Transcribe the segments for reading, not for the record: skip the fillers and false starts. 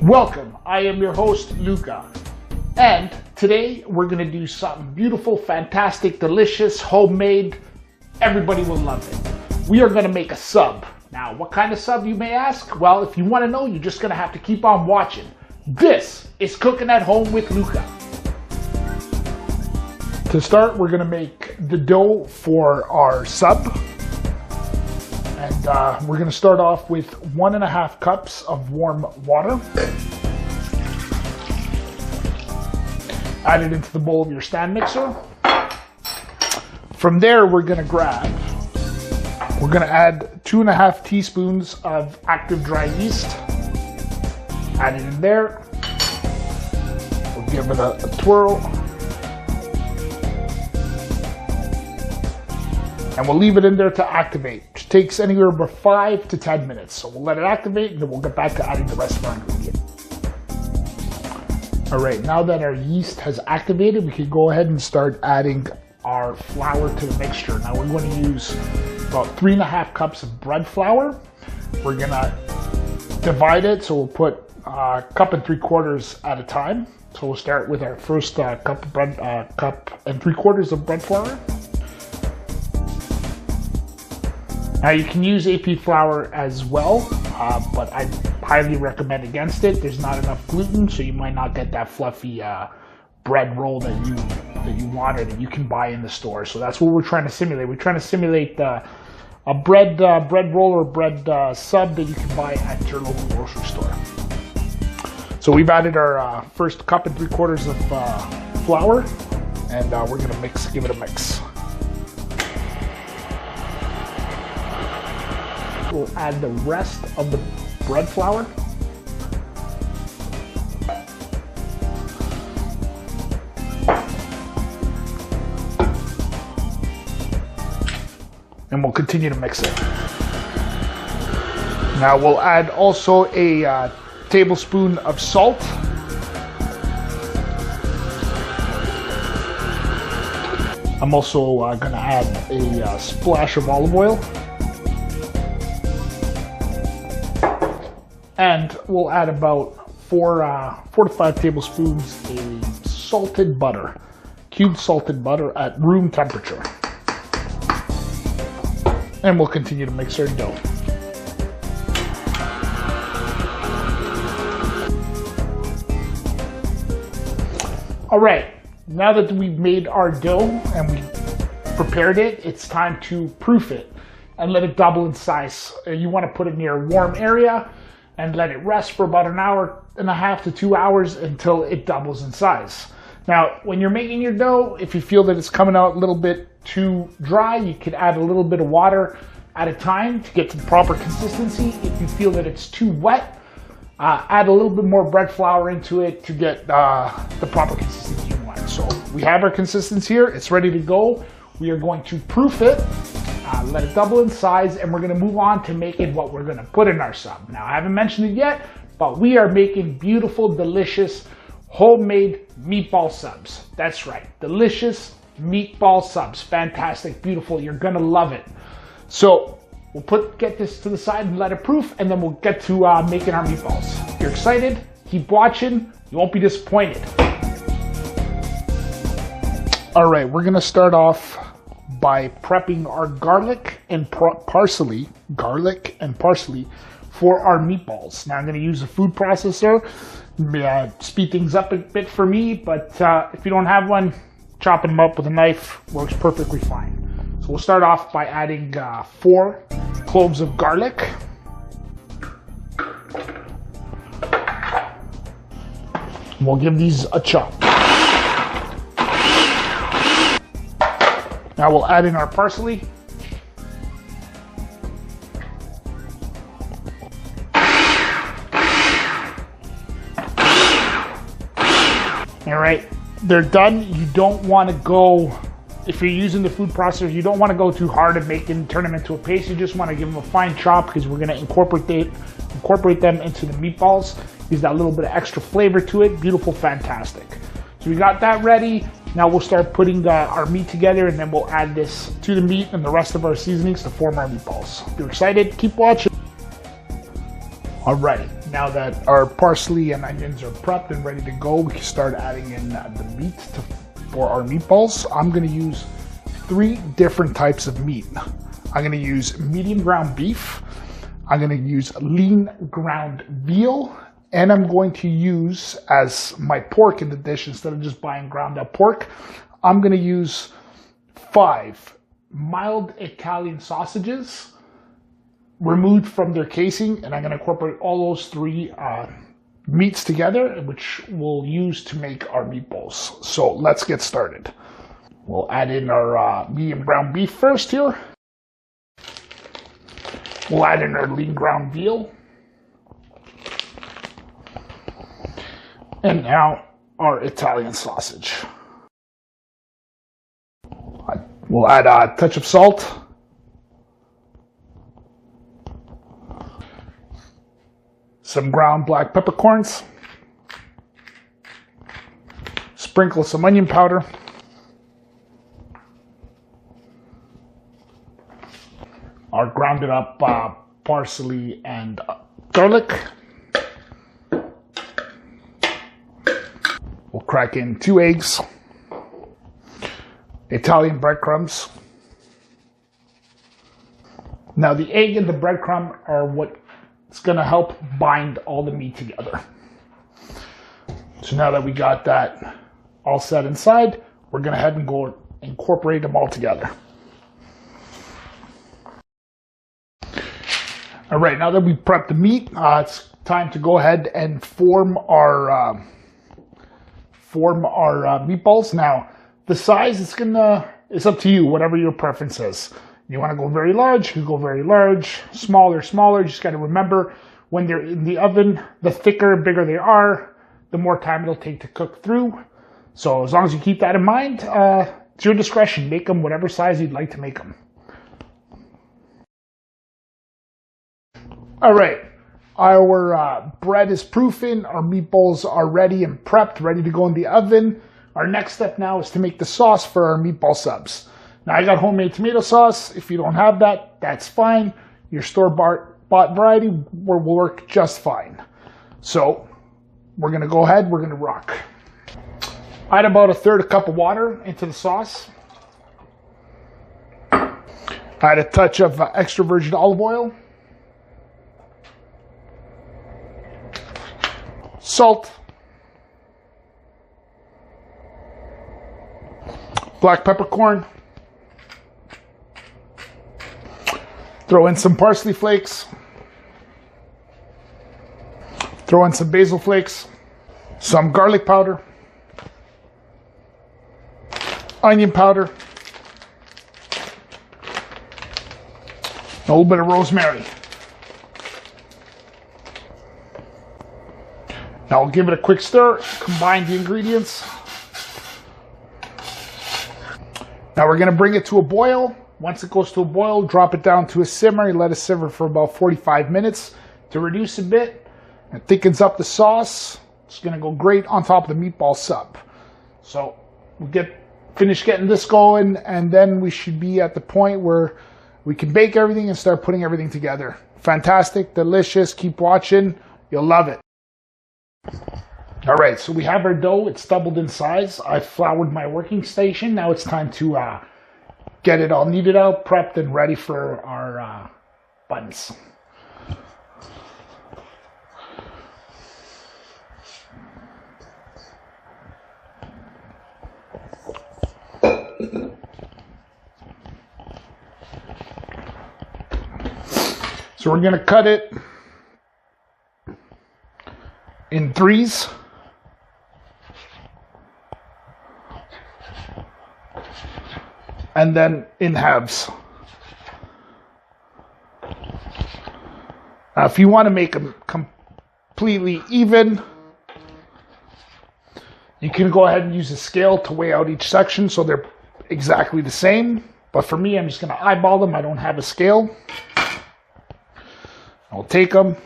Welcome, I am your host, Luca, and today we're going to do something beautiful, fantastic, delicious, homemade. Everybody will love it. We are going to make a sub. Now, what kind of sub, you may ask? Well, if you want to know, you're just going to have to keep on watching. This is Cooking at Home with Luca. To start, we're going to make the dough for our sub. And we're going to start off with 1.5 cups of warm water. Add it into the bowl of your stand mixer. From there, we're going to add 2.5 teaspoons of active dry yeast. Add it in there. We'll give it a twirl. And we'll leave it in there to activate. It takes anywhere from 5 to 10 minutes. So we'll let it activate and then we'll get back to adding the rest of our ingredients. All right, now that our yeast has activated, we can go ahead and start adding our flour to the mixture. Now we're going to use about 3.5 cups of bread flour. We're gonna divide it, so we'll put 1 3/4 at a time. So we'll start with our first cup 3/4 of bread flour. Now you can use AP flour as well, but I highly recommend against it. There's not enough gluten, so you might not get that fluffy bread roll that you want or that you can buy in the store. So that's what we're trying to simulate. We're trying to simulate a bread roll or bread sub that you can buy at your local grocery store. So we've added our first 1 3/4 of flour, and we're gonna give it a mix. We'll add the rest of the bread flour. And we'll continue to mix it. Now we'll add also a tablespoon of salt. I'm also gonna add a splash of olive oil. And we'll add about 4 to 5 tablespoons of salted butter, cubed salted butter at room temperature. And we'll continue to mix our dough. All right, now that we've made our dough and we prepared it, it's time to proof it and let it double in size. You want to put it near a warm area and let it rest for about 1.5 hours to 2 hours until it doubles in size. Now, when you're making your dough, if you feel that it's coming out a little bit too dry, you could add a little bit of water at a time to get to the proper consistency. If you feel that it's too wet, add a little bit more bread flour into it to get the proper consistency you want. So we have our consistency here, it's ready to go. We are going to proof it, let it double in size, and we're gonna move on to making what we're gonna put in our sub. Now, I haven't mentioned it yet, but we are making beautiful, delicious, homemade meatball subs. That's right, delicious meatball subs. Fantastic, beautiful, you're gonna love it. So we'll get this to the side and let it proof, and then we'll get to making our meatballs. If you're excited, keep watching, you won't be disappointed. All right, we're gonna start off by prepping our garlic and parsley for our meatballs. Now I'm going to use a food processor, speed things up a bit for me, but if you don't have one, chopping them up with a knife works perfectly fine. So we'll start off by adding 4 cloves of garlic. We'll give these a chop. Now we'll add in our parsley. All right, they're done. You don't want to go, if you're using the food processor, you don't want to go too hard and turn them into a paste. You just want to give them a fine chop because we're going to incorporate them into the meatballs. Gives that little bit of extra flavor to it. Beautiful, fantastic. So we got that ready. Now we'll start putting our meat together, and then we'll add this to the meat and the rest of our seasonings to form our meatballs. If you're excited, keep watching. Alrighty, now that our parsley and onions are prepped and ready to go, we can start adding in the meat for our meatballs. I'm going to use 3 different types of meat. I'm going to use medium ground beef, I'm going to use lean ground veal, and I'm going to use as my pork in the dish, instead of just buying ground up pork, I'm going to use 5 mild Italian sausages removed from their casing, and I'm going to incorporate all those 3 meats together, which we'll use to make our meatballs. So let's get started. We'll add in our medium ground beef first here. We'll add in our lean ground veal. And now our Italian sausage. We'll add a touch of salt. Some ground black peppercorns. Sprinkle some onion powder. Our grounded up parsley and garlic. We'll crack in 2 eggs. Italian breadcrumbs. Now the egg and the breadcrumb are what's going to help bind all the meat together. So now that we got that all set inside, we're going to head and go incorporate them all together. All right, now that we've prepped the meat, it's time to go ahead and form our meatballs. Now, the size it's up to you, whatever your preference is. You want to go very large, you can go very large. Smaller. You just got to remember, when they're in the oven, the thicker, bigger they are, the more time it'll take to cook through. So as long as you keep that in mind, it's your discretion. Make them whatever size you'd like to make them. All right, our bread is proofing, our meatballs are ready and prepped, ready to go in the oven. Our next step now is to make the sauce for our meatball subs. Now I got homemade tomato sauce. If you don't have that, that's fine. Your store-bought variety will work just fine. So we're gonna go ahead, we're gonna rock. Add about 1/3 cup of water into the sauce. Add a touch of extra virgin olive oil. Salt, black peppercorn, throw in some parsley flakes, throw in some basil flakes, some garlic powder, onion powder, a little bit of rosemary. Now we'll give it a quick stir, combine the ingredients. Now we're going to bring it to a boil. Once it goes to a boil, drop it down to a simmer. You let it simmer for about 45 minutes to reduce a bit. It thickens up the sauce. It's going to go great on top of the meatball sub. So we'll finish getting this going, and then we should be at the point where we can bake everything and start putting everything together. Fantastic, delicious. Keep watching. You'll love it. All right, so we have our dough. It's doubled in size. I floured my working station. Now it's time to get it all kneaded out, prepped, and ready for our buns. So we're going to cut it in 3s. And then in halves. Now, if you want to make them completely even, you can go ahead and use a scale to weigh out each section so they're exactly the same. But for me, I'm just going to eyeball them. I don't have a scale. I'll take them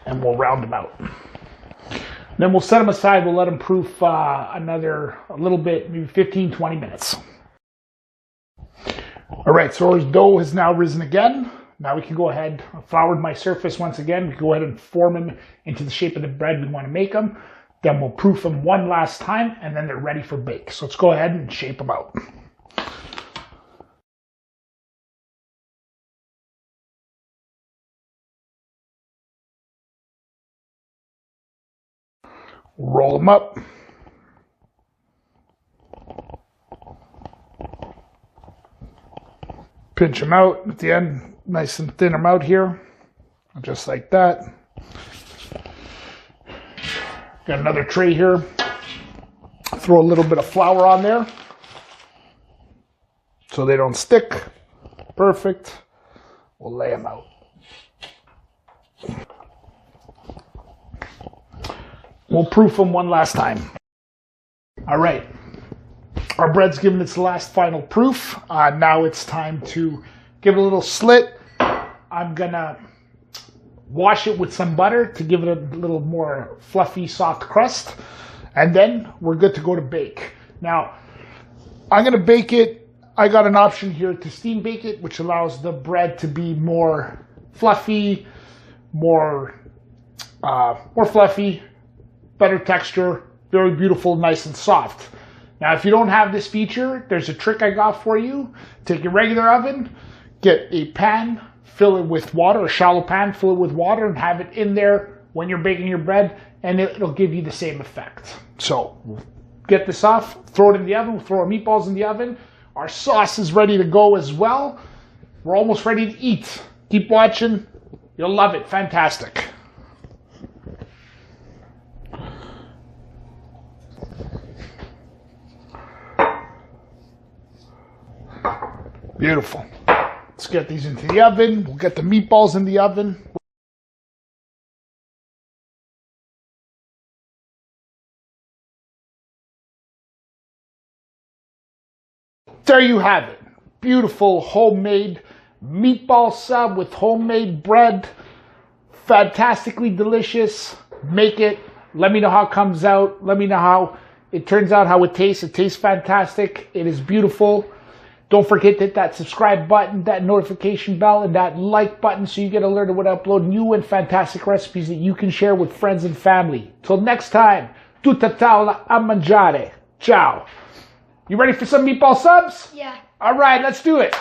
and we'll round them out. Then we'll set them aside. We'll let them proof a little bit, maybe 15, 20 minutes. All right, so our dough has now risen again. Now we can go ahead, I floured my surface once again. We can go ahead and form them into the shape of the bread we want to make them. Then we'll proof them one last time, and then they're ready for bake. So let's go ahead and shape them out. Roll them up. Pinch them out at the end, nice and thin them out here, just like that. Got another tray here. Throw a little bit of flour on there so they don't stick. Perfect. We'll lay them out. We'll proof them one last time. All right. Our bread's given its last final proof. Now it's time to give it a little slit. I'm gonna wash it with some butter to give it a little more fluffy, soft crust. And then we're good to go to bake. Now, I'm gonna bake it. I got an option here to steam bake it, which allows the bread to be more fluffy, more fluffy, better texture, very beautiful, nice and soft. Now, if you don't have this feature, there's a trick I got for you. Take your regular oven, get a pan, fill it with water, a shallow pan, fill it with water, and have it in there when you're baking your bread, and it'll give you the same effect. So, get this off, throw it in the oven, we'll throw our meatballs in the oven. Our sauce is ready to go as well. We're almost ready to eat. Keep watching. You'll love it. Fantastic. Beautiful. Let's get these into the oven. We'll get the meatballs in the oven. There you have it. Beautiful homemade meatball sub with homemade bread. Fantastically delicious. Make it. Let me know how it comes out. Let me know how it turns out, how it tastes. It tastes fantastic. It is beautiful. Don't forget to hit that subscribe button, that notification bell, and that like button so you get alerted when I upload new and fantastic recipes that you can share with friends and family. Till next time, tutta tavola a mangiare. Ciao. You ready for some meatball subs? Yeah. All right, let's do it.